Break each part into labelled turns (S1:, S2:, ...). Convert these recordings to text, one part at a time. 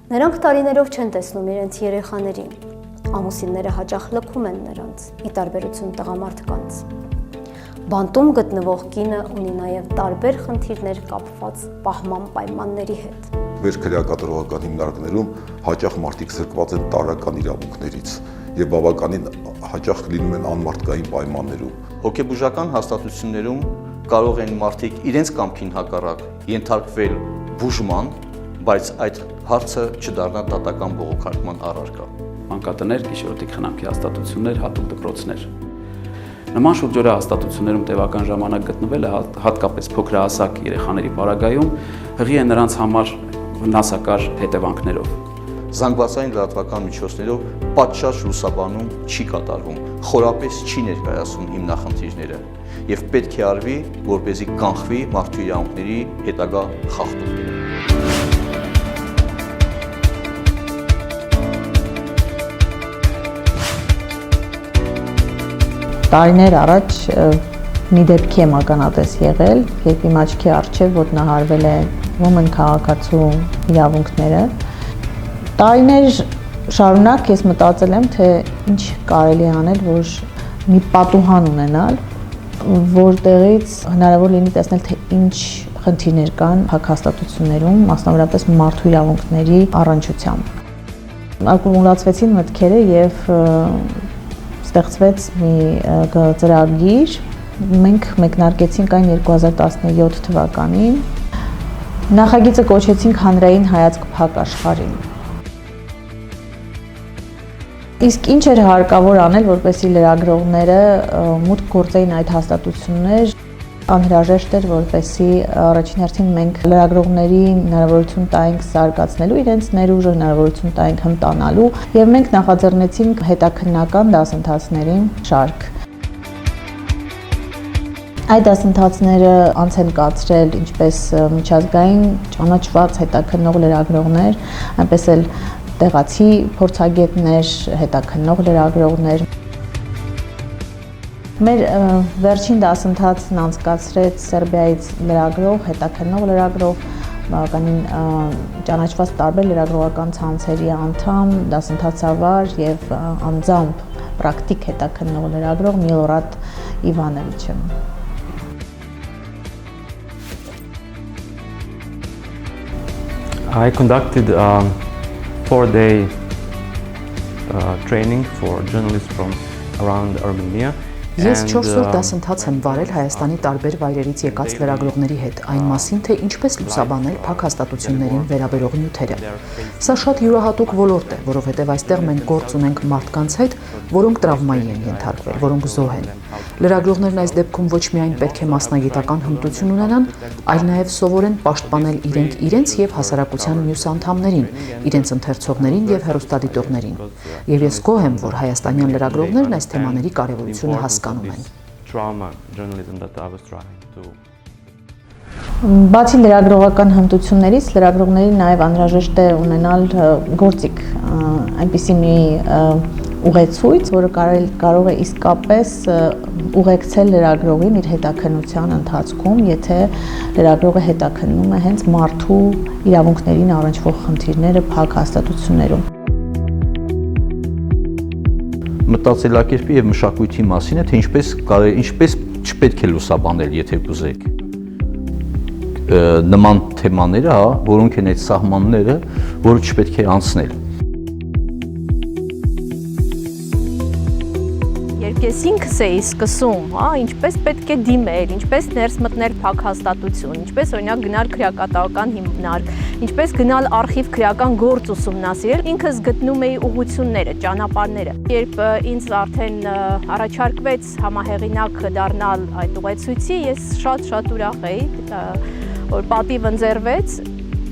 S1: Նրանք տարիներով չեն տեսնում իրենց երեխաներին, ամուսինները հաճախ լքում են նրանց, ի տարբերություն տղամարդկանց։ Բանտում գտնվող կինը ունի նաև տարբեր խնդիրներ կապված պահման պայմանների հետ։
S2: Վերքրեակատարողական հիմնարկներում հաճախ մարդիկ զրկված են տարրական իրավունքներից եւ բավականին հաճախ լինում են անմարդկային պայմաններում։
S3: Հոգեբուժական հաստատություններում կարող են մարդիկ իրենց կամքին հակառակ ենթարկվել բուժման, բայց այդ հարցը չդառնա դատական բողոքարկման առարկա։
S4: Մանկատներ, գիշերօթիկ խնամքի հաստատություններ, հատուկ դպրոցներ։ Նման շուրջօրյա հաստատություններում տևական ժամանակ գտնվելը հատկապես փոքրահասակ երեխաների պարագայում հղի է նրանց համար վնասակար հետևանքներով։
S3: Զանգվածային լրատվական միջոցներով պատշաճ լուսաբանում չի կատարվում, խորապես չի ներկայացում հիմնախնդիրները եւ պետք է արվի, որպեսզի կանխվի մարդու իրավունքների հետագա խախտումները։
S5: Տարիներ առաջ մի դեպքի եմ ականատես եղել, երբ իմ աչքի առջև ոտնահարվել է ոմն քաղաքացու իրավունքները։ Տարիներ շարունակ ես մտածել եմ, թե ինչ կարելի է անել, որ մի պատուհան ունենալ, որտեղից հնարավոր լինի տեսնել, թե ինչ խնդիրներ կան հակահաստատություններում, մասնավորապես մարդու իրավունքների առնչությամբ։ Ակումուլացվեցին մտքերը եւ ստեղծվեց մի ծրագիր, մենք մեկնարկեցինք այն 2017 թվականին, նախագիծը կոչեցինք հանրային հայացք փակ աշխարհին։ Իսկ ինչ էր հարկավոր անել, որպեսզի լրագրողները մուտք գործեին այդ հաստատություններ, անհրաժեշտ էր, որպեսզի առաջին հերթին մենք լրագրողների հնարավորություն տայինք զարգացնելու իրենց ներուժը, հնարավորություն տայինք հմտանալու եւ մենք նախաձեռնեցինք հետաքննական դասընթացների շարք։ Այդ դասընթացները անց են կացրել ինչպես միջազգային ճանաչված հետաքննող լրագրողներ, այնպես էլ տեղացի փորձագետներ, հետաքննող լրագրողներ։ Մեր վերջին դասընթացն անցկացրեց Սերբիայից լրագրող, հետաքննող լրագրող, բավականին ճանաչված տարբեր լրագրողական ցանցերի անդամ, դասընթացավար եւ անձամբ պրակտիկ հետաքննող լրագրող Միլորադ Իվանովիչը։
S6: I conducted a 4-day training for journalists from around Armenia.
S7: Ես 4 օր դասընթաց եմ վարել Հայաստանի տարբեր վայրերից եկած լրագրողների հետ, այն մասին, թե ինչպես լուսաբանել փակ հաստատություններին վերաբերող նյութերը։ Սա շատ յուրահատուկ ոլորտ է, որովհետև այստեղ մենք գործ ունենք մարդկանց հետ, որոնք տրավմայի են ենթարկվել, որոնք զոհ են։ Լրագրողներն այս դեպքում ոչ միայն պետք է մասնագիտական հմտություն ունենան, այլ նաև սովորեն պաշտպանել իրենց եւ հասարակության մյուս անդամներին, իրենց ընթերցողներին եւ հեռուստադիտողներին։ Եվ ես գոհ եմ, որ հայաստանյան լրագրողներն այս թեմաների կարևորությունը հասկանում են։
S5: Բացի լրագրողական հմտություններից, լրագրողներին նաև անհրաժեշտ է ունենալ գործիք, այնպիսի մի ուղեցույց, որը կարող է իսկապես ուղեկցել լրագրողին իր հետաքննության ընթացքում, եթե լրագրողը հետաքննում է հենց մարդու իրավունքներին առնչվող խնդիրները փակ հաստատություններում։
S3: Մտածելակերպի եւ մշակույթի մասին է, թե ինչպես չպետք է լուսաբանել, եթե կուզեք նման թեմաները, որոնք են այդ սահմանները, որը չպետք է անցնել։
S8: Երբ ես ինքս էի սկսում, ինչպես պետք է դիմել, ինչպես ներս մտնել փակ հաստատություն, ինչպես օրինակ գնալ քրեակատարական հիմնարկ, ինչպես գնալ արխիվ քրեական գործ ուսումնասիրել, ինքս գտնում էի ուղղությունները, ճանապարհները։ Երբ ինձ արդեն առաջարկվեց համահեղինակ դառնալ այդ ուղեցույցի, ես շատ ուրախ էի, որ պատիվ ընձեռվեց։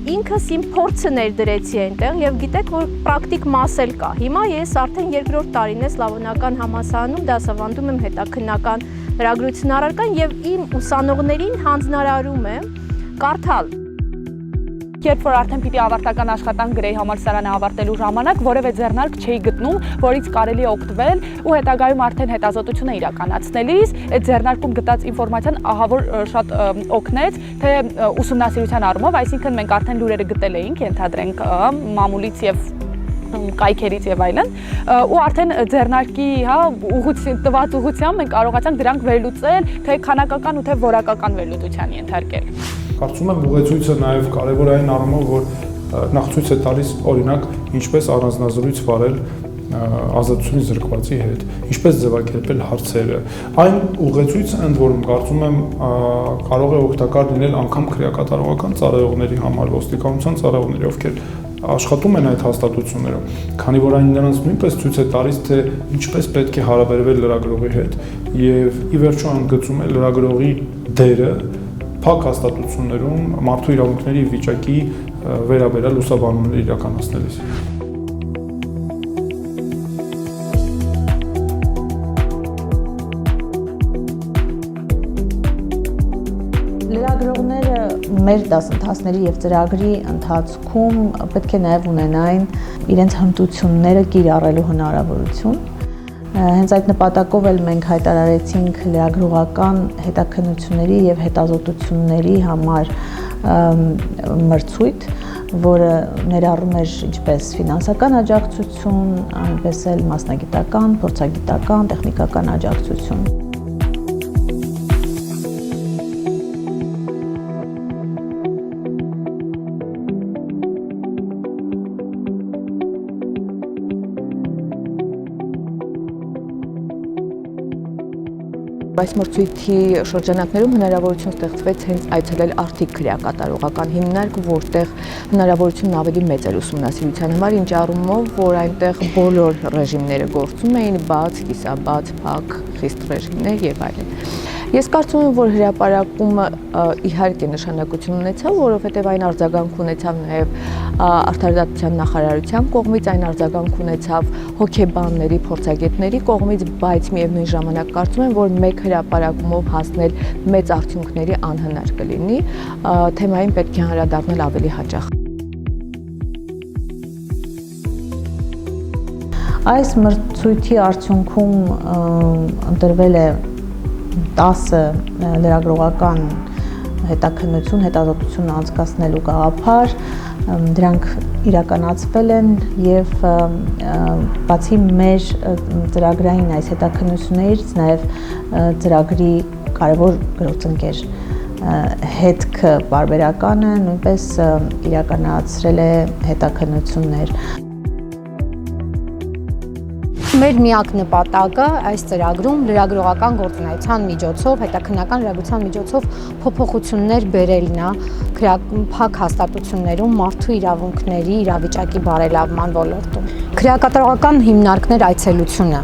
S8: Ինքս իմ փորձը ներդրեցի այնտեղ եւ գիտեք, որ պրակտիկ մաս էլ կա։ Հիմա ես արդեն երկրորդ տարին է Սլավոնական համալսարանում դասավանդում եմ հետաքննական լրագրություն առարկան եւ իմ ուսանողներին հանձնարարում եմ կարդալ
S9: երբ որ արդեն պիտի ավարտական աշխատանք գրեի համալսարանը ավարտելու ժամանակ, որևէ ձեռնարկ չէի գտնում, որից կարելի է օգտվել ու հետագայում արդեն հետազոտությունը իրականացնելիս այդ ձեռնարկում գտած ինֆորմացիան ահա որ շատ օգնեց, թե ուսումնասիրության առումով, այսինքն մենք արդեն լուրերը գտել էինք, ենթադրենք մամուլից եւ կայքերից եւ այլն, ու արդեն ձեռնարկի, տված ուղղությամբ մենք կարողացանք դրանք վերլուծել, թե քանակական ու թե որակական վերլուծության ենթարկել։
S10: Կարծում եմ ուղեցույցը նաև կարևոր է այն առումով, որ նախ ցույց է տալիս օրինակ ինչպես առանձնազրույց վարել ազատությունից զրկվածի հետ, ինչպես ձևակերպել հարցերը։ Այն ուղեցույցը ընդ որում կարծում եմ կարող է օգտակար լինել անգամ քրեակատարողական ծառայողների համար, ոստիկանության ծառայողների, ովքեր աշխատում են այդ հաստատություններում, քանի որ այն նրանց նույնպես ցույց է տալիս, թե ինչպես պետք է հարաբերվել լրագրողի հետ եւ ի վերջո ընդգծում է լրագրողի դերը փակ հաստատություններում մարդու իրավունքների վիճակի վերաբերյալ լուսաբանումներ իրականացնելիս։
S5: Լրագրողները մեր դասընթացների եւ ծրագրի ընթացքում պետք է նաեւ ունենային իրենց հմտությունները կիրառելու հնարավորություն։ Հենց այդ նպատակով էլ մենք հայտարարեցինք լրագրողական հետաքննությունների եւ հետազոտությունների համար մրցույթ, որը ներառում էր ինչպես ֆինանսական աջակցություն, այնպես էլ մասնագիտական, փորձագիտական, տեխնիկական աջակցություն։
S7: Այս մրցույթի շրջանակներում հնարավորություն ստեղծվեց հենց այցելել Արթիկ քրեակատարողական հիմնարկ, որտեղ հնարավորությունն ավելի մեծ էր ուսումնասիրության համար, ինչ առումով, որ այնտեղ բոլոր ռեժիմները գործում էին, բաց, կիսաբաց, փակ, խիստ ռեժիմներ եւ այլն։ Ես կարծում եմ, որ հրապարակումը իհարկե նշանակություն ունեցավ, որովհետև այն արձագանք ունեցավ նաև Արդարադատության նախարարության կողմից, այն արձագանք ունեցավ հոգեբանների, փորձագետների կողմից, բայց միևնույն ժամանակ կարծում եմ, որ մեկ հրապարակումով հասնել մեծ արդյունքների անհնար կլինի, թեմային պետք է անդրադառնալ ավելի հաճախ։
S5: Այս մրցույթի արդյունքում ընտրվել է 10 լրագրողական հետաքննություն, հետազոտություն անցկացնելու գաղափար, դրանք իրականացվել են եւ բացի մեր ծրագրային այս հետաքննություններից նաեւ ծրագրի կարևոր գործընկեր հետք բարբերականը նույնպես իրականացրել է հետաքննություններ։
S1: Մեր միակ նպատակը այս ծրագրում լրագրողական գործունեության միջոցով, հետաքննական լրագրության միջոցով փոփոխություններ բերելն է փակ հաստատություններում մարդու իրավունքների իրավիճակի բարելավման ոլորտում։ Քրեակատարողական հիմնարկներ այցելությունը,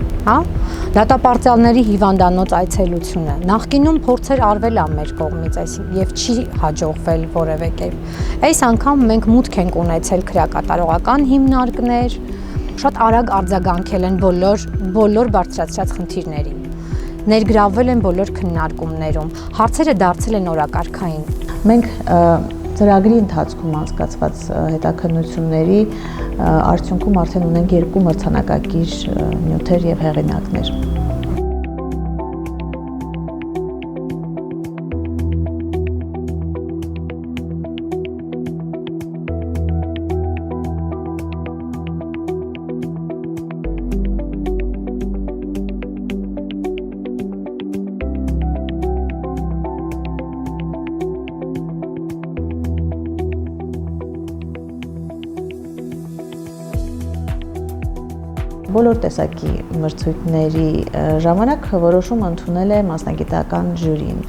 S1: դատապարտյալների հիվանդանոց այցելությունը։ Նախկինում փորձեր արվել ա մեր կողմից եւ չի հաջողվել որևէ կերպ։ Այս անգամ մենք մուտք ենք ունեցել քրեակատարողական հիմնարկներ, շատ արագ արձագանքել են բոլոր բարձրացրած խնդիրներին, ներգրավվել են բոլոր քննարկումներում, հարցերը դարձել են օրակարգային։ Մենք ծրագրի ընթացքում անցկացված հետաքննությունների արդյունքում արդեն ունենք 2 մրցանակակիր նյութեր եւ հեղինակներ։ Բոլոր տեսակի մրցույթների ժամանակ որոշում ընդունել է մասնագիտական ժյուրին։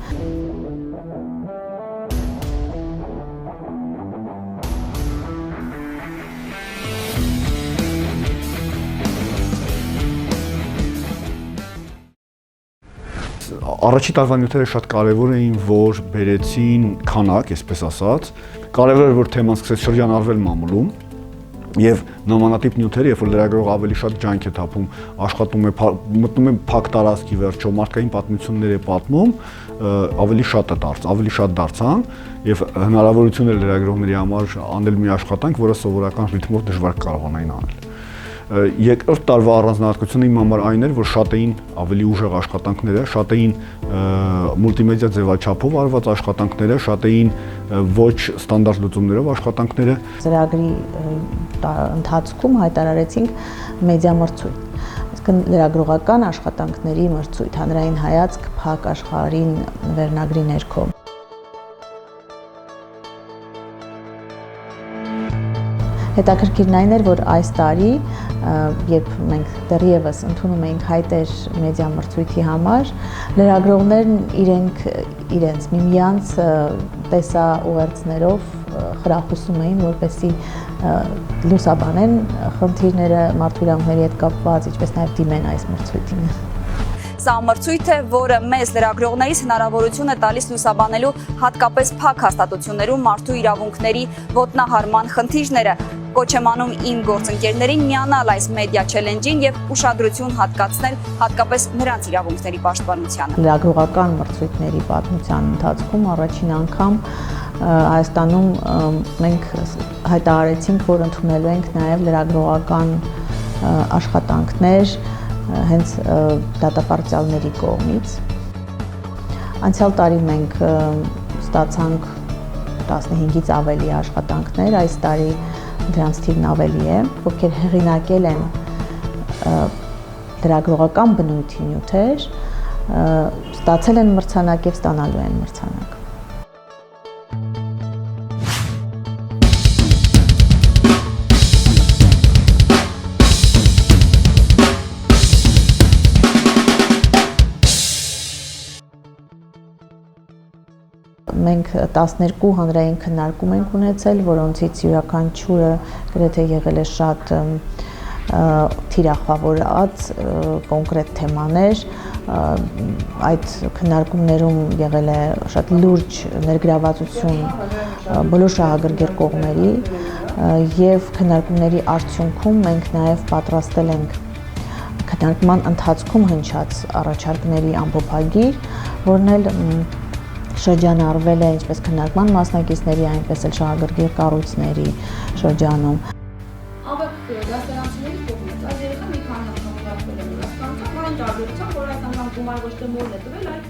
S11: Առաջի տարվա նյութերը շատ կարևոր էին, որ բերեցին քանակ, այսպես ասած։ Կարևոր էր, որ թեման սկսեց շրջանառվել մամուլում, Եվ նմանատիպ նյութերը, երբ որ լրագրողը ավելի շատ ջանք է թափում, աշխատում է, մտնում է փակ տարածքի վերջո, մարդկային պատմություններ է պատմում, ավելի շատ դարձան եւ հնարավորություն է լրագրողների համար անել մի աշխատանք, որը սովորական ռիթմով դժվար կարողանային անել։ Երկրորդ տարվա առանձնահատկությունը իմ համար այն էր, որ շատ էին ավելի ուժեղ աշխատանքները, շատ էին մուլտիմեդիա ձևաչափով արված աշխատանքները, շատ էին ոչ ստանդարտ լուծումներով աշխատանքները։
S5: Ծրագրի ընթացքում հայտարարեցինք մեդիա մրցույթ, իսկ լրագրողական աշխատանքների մրցույթ, հանրային հայացք փակ աշխարհին վերնագրի ներքո։ Հետաքրքիրն այն էր, որ այս տարի, երբ մենք դեռևս ընդունում էինք հայտեր մեդիա մրցույթի համար, լրագրողներն իրենց միմյանց տեսաուղերձներով խրախուսում էին, որպեսզի լուսաբանեն խնդիրները մարդու իրավունքների հետ կապված, ինչպես նաև դիմեն այս մրցույթին։
S12: Սա մրցույթ է, որը մեզ լրագրողներից հնարավորություն է տալիս լուսաբանելու հատկապես փակ հաստատություններում մարդու իրավունքների ոտնահարման խնդիրները։ Կոչ եմ անում իմ գործընկերներին միանալ այս մեդիա չելենջին եւ ուշադրություն հատկացնել հատկապես նրանց իրավունքների պաշտպանությանը։
S5: Լրագրողական մրցույթների պատմության ընթացքում առաջին անգամ Հայաստանում մենք հայտարարեցինք, որ ընդունելու ենք նաեւ լրագրողական աշխատանքներ հենց դատապարտյալների կողմից։ Անցյալ տարի մենք ստացանք 15-ից ավելի աշխատանքներ, այս տարի դրանց թիվն ավելի է, ովքեր հեղինակել են լրագրողական բնույթի նյութեր, ստացել են մրցանակ եւ ստանալու են մրցանակ։ Մենք 12 հանրային քննարկում ենք ունեցել, որոնցից յուրաքանչյուրը գրեթե եղել է շատ թիրախավորած կոնկրետ թեմաներ, այդ քննարկումներում եղել է շատ լուրջ ներգրավվածություն բոլոր շահագրգիռ կողմերի եւ քննարկումների արդյունքում մենք նաեւ պատրաստել ենք քննարկման ընթացքում հնչած առաջարկների ամփոփագիր, որն էլ շրջանառվել է ինչպես քննարկման մասնակիցների, այնպես էլ շահագրգիռ կառույցների շրջանում։
S13: Ավագ դասարանցիների կողմից այս երեխան մի քանի անգամ հրավիրել է Հայաստանում, այն տարբերությամբ, որ այս անգամ գումար ոչ թե մորն է տվել, այլ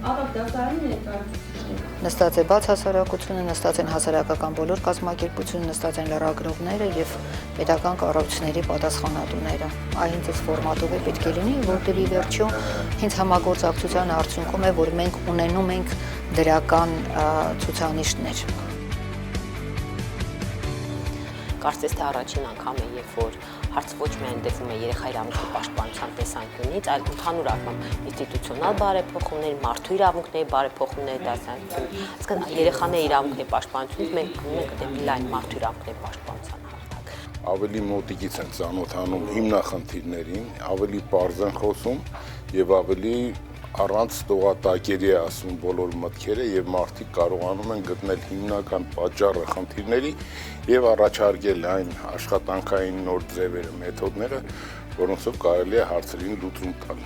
S13: ավագ դասարանի ներկայացուցիչներ։
S14: Նստած է բաց հասարակությունը, նստած են հասարակական բոլոր կազմակերպությունները, նստած են լրագրողները եւ պետական կառույցների պատասխանատուները։ Այն ինձ ֆորմատով է պետք է լինի, որտեղ ի վերջո հենց համագործակցության արդյունքում է, որ մենք ունենում ենք դրական ցուցանիշներ։
S15: Կարծես թե առաջին անգամ է, երբ որ հարց ոչ միայն դեպքում է երեխա իրավունքների պաշտպանության տեսանկյունից, այլ ընդհանուր առմամբ ինստիտուցիոնալ բարեփոխումներ, մարդու իրավունքների բարեփոխումների տեսանկյունից, այսինքն երեխաների իրավունքների պաշտպանությունից մենք գնում ենք դեպի լայն մարդու իրավունքների պաշտպանության հարթակ։
S16: Ավելի մոտիկից են ծանոթանում հիմնախնդիրներին, ավելի պարզ են խոսում եւ ավելի առանց ստողատակերի ասում բոլոր մտքերը եւ մարդիկ կարողանում են գտնել հիմնական պատճառը խնդիրների եւ առաջարկել այն աշխատանքային նոր ձևերը, մեթոդները, որոնցով կարելի է հարցերին լուծում տալ։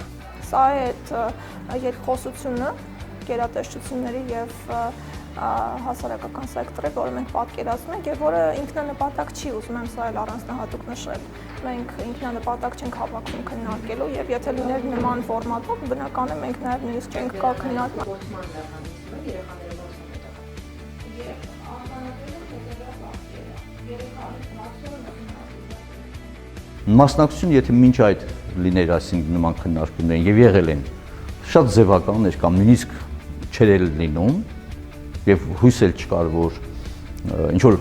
S17: Սա է այդ երկխոսությունը գերատեսչությունների եւ հասարակական սեկտորի, որը մենք պատկերացնում ենք եւ որը ինքնանպատակ չի, ուզում եմ սա էլ առանձնահատուկ նշել։ Մենք ինքնանպատակ չենք հավաքում քննարկելու եւ եթե լիներ նման ֆորմատով, բնական է մենք նաեւ նույնիսկ չենք գա քննարկման։
S3: Մասնակցություն, եթե մինչ այդ լիներ այսինքն նման քննարկումներ եւ եղել են, շատ ձևական էր կամ նույնիսկ չեր լինում եւ հույս էլ չկար, որ ինչ որ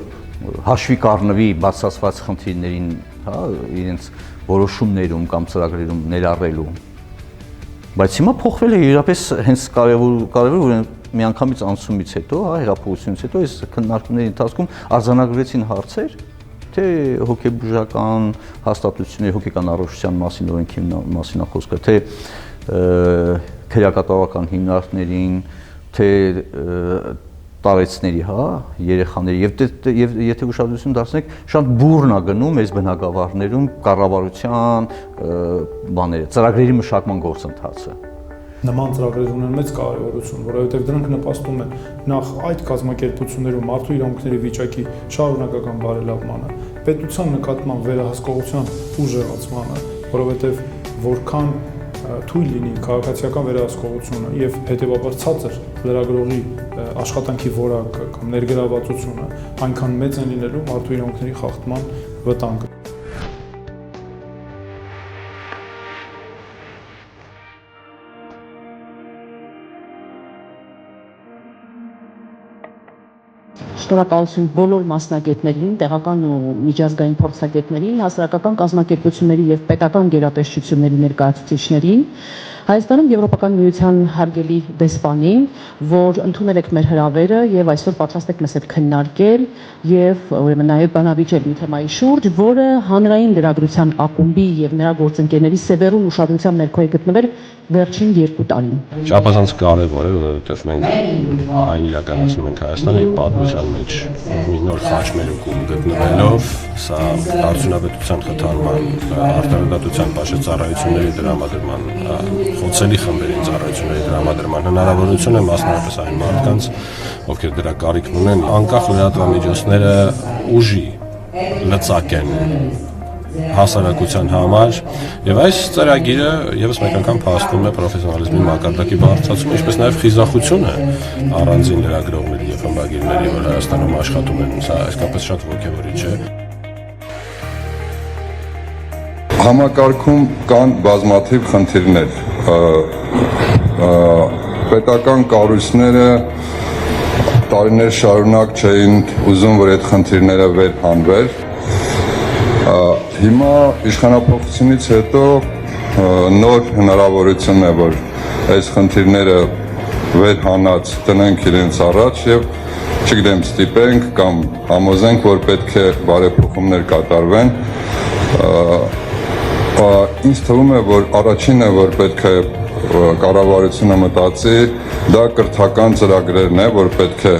S3: հաշվի կառնվի բացասված խնդիրներին, հա, իրենց որոշումներում կամ ծրագրերում ներառելու։ Բայց հիմա փոխվել է իրապես հենց կարևոր որ միանգամից անցումից հետո, հա, հեղափոխությունից հետո այս քննարկումների ընթացքում արձանագրվեցին հարցեր, թե հոգեբուժական հաստատությունների հոգեկան առողջության մասին օրենքի մասին խոսքը, թե քրեակատարողական հիմնարկներին, թե տարեցների, հա, երեխաների եւ եթե ուշադրություն դարձնեք, շատ բուրն է գնում այս բնակավարներում կառավարության բաները, ծրագրերի մշակման գործընթացը։
S10: Նման ծրագրեր ունեն մեծ կարևորություն, որովհետև դրանք նպաստում են նախ այդ կազմակերպություններում մարդու իրավունքների վիճակի շարունակական բարելավմանը, պետության նկատմամբ վերահսկողության ուժեղացմանը, որովհետև որքան թույլ լինի քաղաքացիական վերահսկողությունը եւ հետեւաբար ցածր լրագրողի աշխատանքի որակը կամ ներգրավվածությունը, այնքան մեծ են լինելու մարդու իրավունքների խախտման վտանգը։
S7: Շնորհակալություն բոլոր մասնագետներին, տեղական ու միջազգային փորձագետներին, հասարակական կազմակերպությունների եւ պետական գերատեսչությունների ներկայացուցիչներին, Հայաստանում Եվրոպական միության հարգելի դեսպանին, որ ընդունել եք մեր հրավերը եւ այսօր պատրաստ եք մեզ հետ քննարկել եւ ուրեմն նաեւ բանավիճել մի թեմայի շուրջ, որը հանրային լրագրության ակումբի եւ նրա գործընկերների սևեռուն ուշադրության ներքո է գտնվել վերջին 2 տարին։
S18: Չափազանց կարևոր է, որովհետեւ մենք այն իրականացնում ենք Հայաստանի պատմության մեջ մի նոր խաչմերուկում գտնվելով, սա արդյունավետության խթանման, արտարադատության բաժնետարությունների դրամադրման, խոցելի խմբերին ծառայությունների դրամադրման հնարավորություն է մասնավորապես այն մարդկանց, ովքեր դրա կարիքն ունեն, անկախ լրատվամիջոցները ուժի լծակ են հասարակության համար եւ այս ծրագիրը եւս մեկ անգամ փաստում է պրոֆեսիոնալիզմի մակարդակի բարձրացումը, ինչպես նաեւ խիզախությունը առանձին լրագրողների եւ խմբագիրների, որ Հայաստանում աշխատում են, սա իսկապես շատ ոգևորիչ է։
S19: Համակարգում կան բազմաթիվ խնդիրներ, պետական կառույցները տարիներ շարունակ չէին ուզում, որ այդ խնդիրները վերհանվեր։ Հիմա իշխանափոխությունից հետո նոր հնարավորություն է, որ այս խնդիրները վերհանած տնենք իրենց առաջ եւ չգիտեմ, ստիպենք կամ համոզենք, որ պետք է բարեփոխումներ կատարվեն։ Ինձ թվում է, որ առաջինը, որ պետք է կառավարությունը մտածի, դա կրթական ծրագրերն է, որ պետք է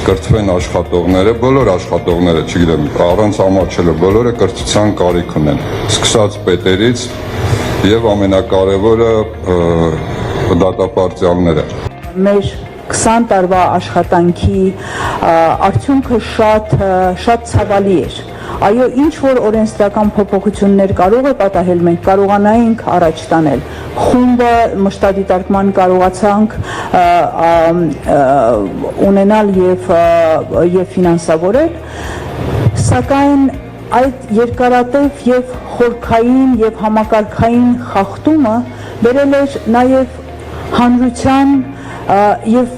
S19: կրթվեն աշխատողները, բոլոր աշխատողները, չգիտեմ, առանց ամաչելը, բոլորը կրթության կարիք ունեն, սկսած պետերից եւ ամենակարևորը դատապարտյալները։
S20: Մեր 20 տարվա աշխատանքի արդյունքը շատ ցավալի էր։ Այո, ինչ որ օրենսդրական փոփոխություններ կարող է պատահել, մենք կարողանայինք առաջ տանել։ Խումբը մշտադիտարկման կարողացանք ունենալ եւ ֆինանսավորել, սակայն այդ երկարատև եւ խորքային եւ համակարգային խախտումը բերել էր նաեւ հանրության եւ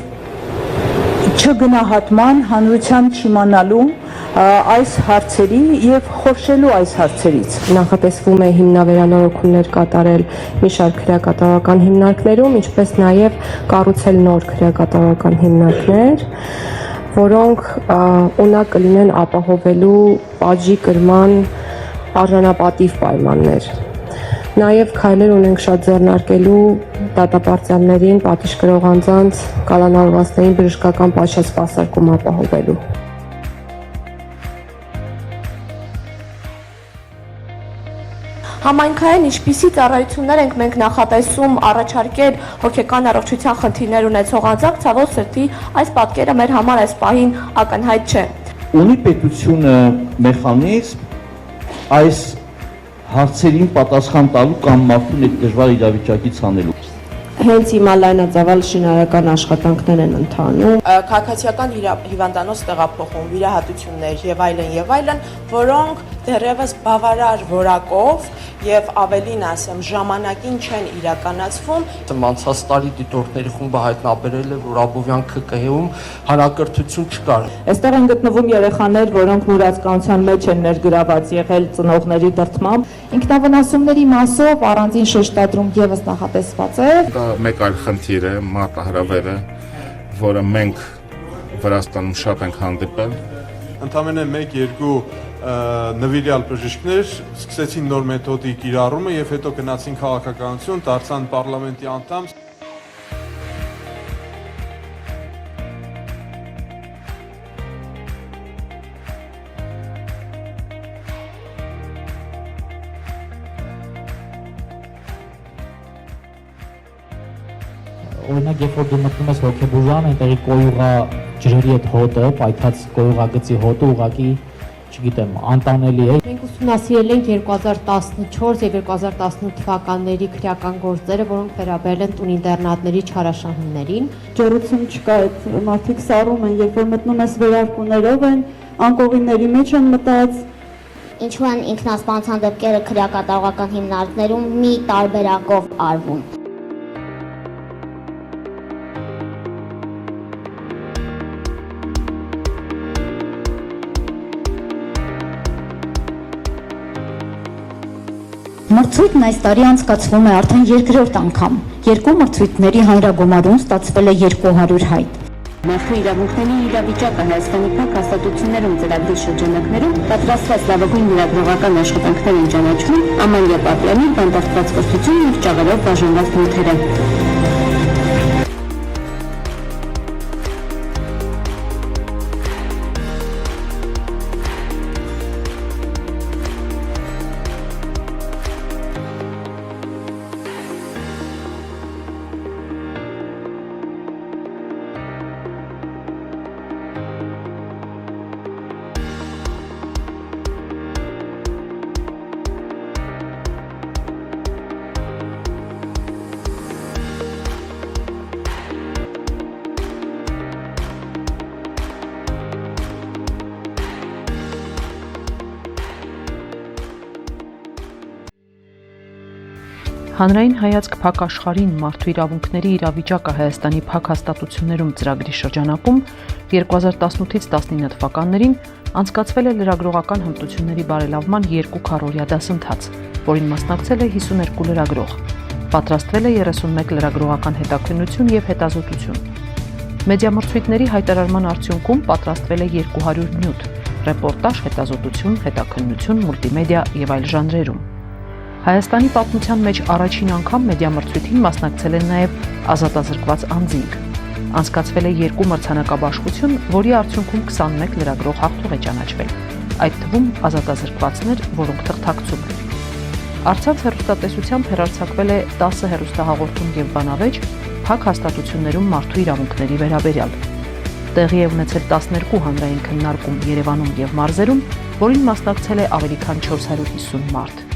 S20: չգնահատման, հանրության չիմանալու այս հարցերի եւ խորշելու այս հարցերից։
S21: Նախատեսվում է հիմնավերանորոգումներ կատարել մի շարք քրեակատարական հիմնարկներում, ինչպես նաեւ կառուցել նոր քրեակատարական հիմնարկներ, որոնք ունակ կլինեն ապահովելու պատժի կրման արժանապատիվ պայմաններ։ Նաև քայլեր ունենք շատ ձեռնարկելու դատապարտյալներին, պատիժ կրող անձանց կալանավորվածներին բժշկական պատշաճ ապահովելու։
S13: Համայնքային ինչպիսի ծառայություններ ենք մենք նախատեսում առաջարկել հոգեկան առողջության խնդիրներ ունեցող անձանք, ցավոք սրտի այս պատկերը մեր համար այս պահին ակնհայտ չէ։
S22: Ունի պետությունը մեխանիզմ այս հարցերին պատասխան տալու կամ մարդուն այդ դժվար իրավիճակից հանելու։
S21: Հենց հիմա լայնածավալ շինարարական աշխատանքներ են ընթանում։
S23: Քաղաքացիական հիվանդանոց տեղափոխում, վիրահատություններ եւ այլն, որոնք դեռևս բավարար որակով եւ ավելին ասեմ ժամանակին չեն իրականացվում։
S24: Անցած տարի դիտորդների խումբը հայտնաբերել է, որ Աբովյան ՔԿՀ-ում հանրակրթություն չկար։
S5: Այստեղ են գտնվում երեխաներ, որոնք մուրացկանության մեջ են ներգրաված եղել ծնողների դրդմամբ։
S25: Ինքնավնասումների մասով առանձին շեշտադրում եւս նախատեսված է։
S26: Մեկ այլ խնդիր է մատահրավերը, որը մենք Վրաստանում շատ ենք հանդիպել։
S10: Ընդամենը 1-2 նվիրյալ բժիշկներ սկսեցին նոր մեթոդի կիրառումը եւ հետո գնացին քաղաքականություն, դարձան պարլամենտի անդամ։
S1: օրինակ երբ որ դու մտնում ես հոգեբուժան, այնտեղի կոյուղա ջրերի այդ հոտը, պայթած կոյուղագծի հոտը ուղղակի, չգիտեմ, անտանելի է։
S25: Մենք ուսումնասիրել ենք 2014 եւ 2018 թվականների քրեական գործերը, որոնք վերաբերել են տուն-ինտերնատների չարաշահումներին։
S20: Ջերություն չկա, այդ մարդիկ սառում են, երբ որ մտնում ես վերարկուներով են, անկողինների մեջ են մտած։
S2: Ինչու են ինքնասպանության դեպքերը քրեակատարողական հիմնարկներում մի տարբերակով արվում։
S4: Մրցույթն այս տարի անցկացվում է արդեն երկրորդ անգամ։ Երկու մրցույթների հանրագումարում ստացվել է 200 հայտ։ Մարդու իրավունքների իրավիճակը Հայաստանի փակ հաստատություններում ծրագրի շրջանակներում պատրաստված լավագույն լրագրողական աշխատանքներ են ճանաչվում Ամանլիա Պապյանի բանտարկված կրթությունն ու ճաղերով բաժանված նյութերը։
S7: Հանրային հայացք փակ աշխարհին մարդու իրավունքների իրավիճակը Հայաստանի փակ հաստատություններում ծրագրի շրջանակում 2018-ից 19 թվականներին անցկացվել է լրագրողական հմտությունների բարելավման 2 քառօրյա դասընթաց, որին մասնակցել է 52 լրագրող։ Պատրաստվել է 31 լրագրողական հետաքննություն եւ հետազոտություն։ Մեդիամրցույթների հայտարարման արդյունքում պատրաստվել է 200 նյութ՝ ռեպորտաժ, հետազոտություն, հետաքննություն, մուլտիմեդիա եւ այլ ժանրերում։ Հայաստանի պատմության մեջ առաջին անգամ մեդիամրցույթին մասնակցել են նաև ազատազրկված անձինք։ Անցկացվել է 2 մրցանակաբաշխություն, որի արդյունքում 21 լրագրող հաղթող է ճանաչվել, այդ թվում ազատազրկվածներ, որոնք թղթակցում են։ Արցախ հեռուստատեսությամբ հեռարձակվել է 10 հեռուստահաղորդում եւ բանավեճ փակ հաստատություններում մարդու իրավունքների վերաբերյալ։ Տեղի է ունեցել 12 հանրային քննարկում Երևանում եւ մարզերում, որին մասնակցել է ավելի քան 450 մարդ։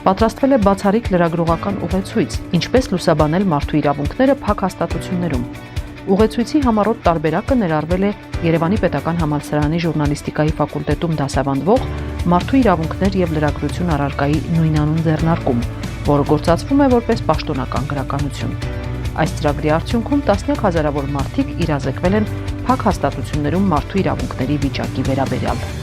S7: Պատրաստվել է բացառիկ լրագրողական ուղեցույց, ինչպես լուսաբանել մարդու իրավունքները փակ հաստատություններում։ Ուղեցույցի համառոտ տարբերակը ներառվել է Երևանի Պետական համալսարանի ժուրնալիստիկայի ֆակուլտետում դասավանդվող մարդու իրավունքներ եւ լրագրություն առարկայի նույնանուն ձեռնարկում, որը գործածվում է որպես պաշտոնական գրականություն։ Այս ծրագրի արդյունքում տասնյակ հազարավոր մարդիկ իրազեկվել են փակ հաստատություններում մարդու իրավունքների վիճակի վերաբերյալ։